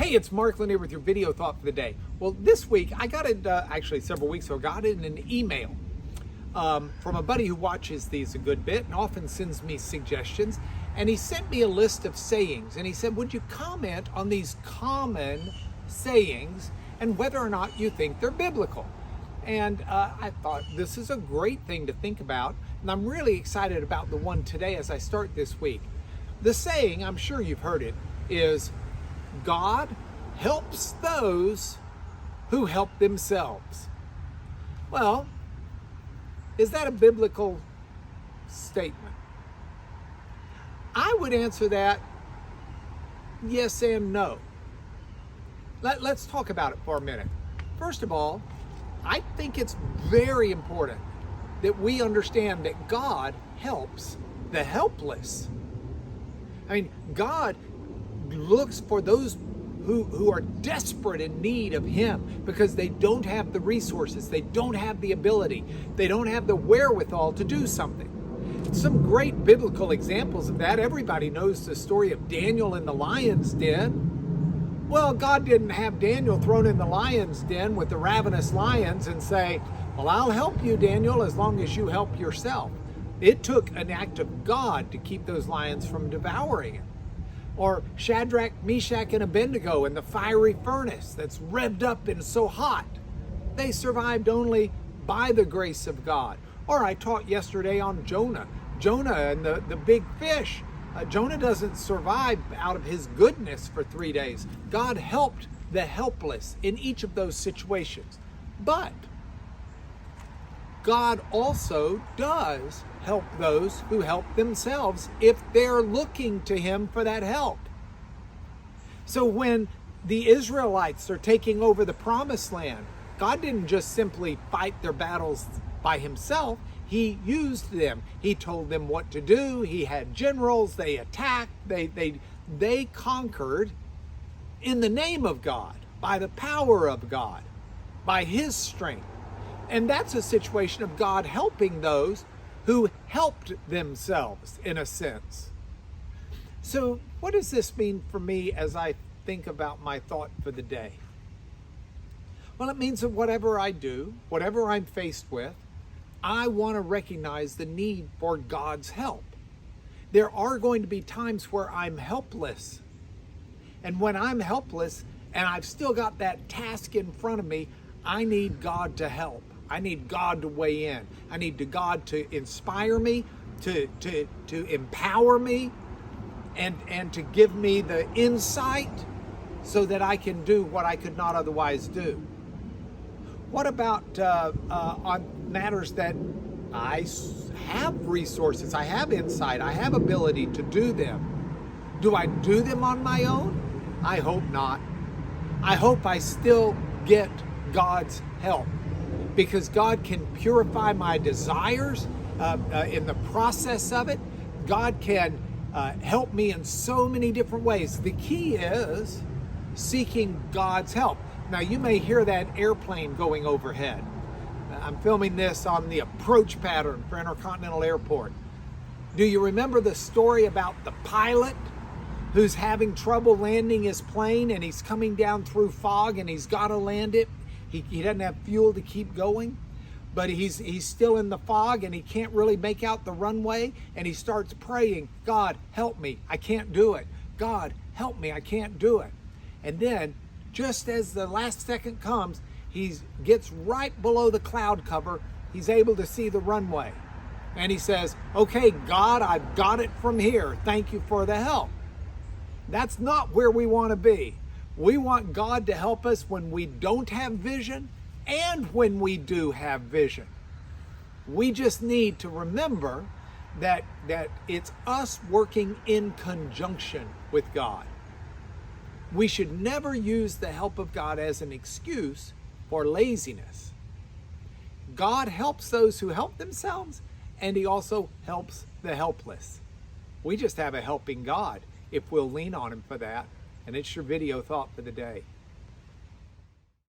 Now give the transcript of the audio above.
Hey, it's Mark Lanier with your video thought for the day. Well, this week, I got it, actually several weeks ago, got it in an email from a buddy who watches these a good bit and often sends me suggestions. And he sent me a list of sayings, and he said, would you comment on these common sayings and whether or not you think they're biblical? And I thought this is a great thing to think about, and I'm really excited about the one today as I start this week. The saying, I'm sure you've heard it, is God helps those who help themselves. Well, is that a biblical statement? I would answer that yes and no. Let's talk about it for a minute. First of all, I think it's very important that we understand that God helps the helpless. I mean, God looks for those who are desperate in need of Him because they don't have the resources, they don't have the ability, they don't have the wherewithal to do something. Some great biblical examples of that. Everybody knows the story of Daniel in the lion's den. Well, God didn't have Daniel thrown in the lion's den with the ravenous lions and say, well, I'll help you, Daniel, as long as you help yourself. It took an act of God to keep those lions from devouring him. Or Shadrach, Meshach, and Abednego in the fiery furnace that's revved up and so hot. They survived only by the grace of God. Or I taught yesterday on Jonah and the big fish. Jonah doesn't survive out of his goodness for 3 days. God helped the helpless in each of those situations. But God also does help those who help themselves if they're looking to Him for that help. So when the Israelites are taking over the promised land, God didn't just simply fight their battles by Himself. He used them. He told them what to do. He had generals. They attacked. They conquered in the name of God, by the power of God, by His strength. And that's a situation of God helping those who helped themselves, in a sense. So what does this mean for me as I think about my thought for the day? Well, it means that whatever I do, whatever I'm faced with, I want to recognize the need for God's help. There are going to be times where I'm helpless. And when I'm helpless and I've still got that task in front of me, I need God to help. I need God to weigh in. I need God to inspire me, to empower me, and to give me the insight so that I can do what I could not otherwise do. What about on matters that I have resources, I have insight, I have ability to do them? Do I do them on my own? I hope not. I hope I still get God's help, because God can purify my desires in the process of it. God can help me in so many different ways. The key is seeking God's help. Now, you may hear that airplane going overhead. I'm filming this on the approach pattern for Intercontinental Airport. Do you remember the story about the pilot who's having trouble landing his plane, and he's coming down through fog and he's got to land it? He doesn't have fuel to keep going, but he's still in the fog and he can't really make out the runway, and he starts praying, God, help me, I can't do it. God, help me, I can't do it. And then, just as the last second comes, he gets right below the cloud cover. He's able to see the runway. And he says, okay, God, I've got it from here. Thank you for the help. That's not where we want to be. We want God to help us when we don't have vision and when we do have vision. We just need to remember that it's us working in conjunction with God. We should never use the help of God as an excuse for laziness. God helps those who help themselves, and He also helps the helpless. We just have a helping God if we'll lean on Him for that. And it's your video thought for the day.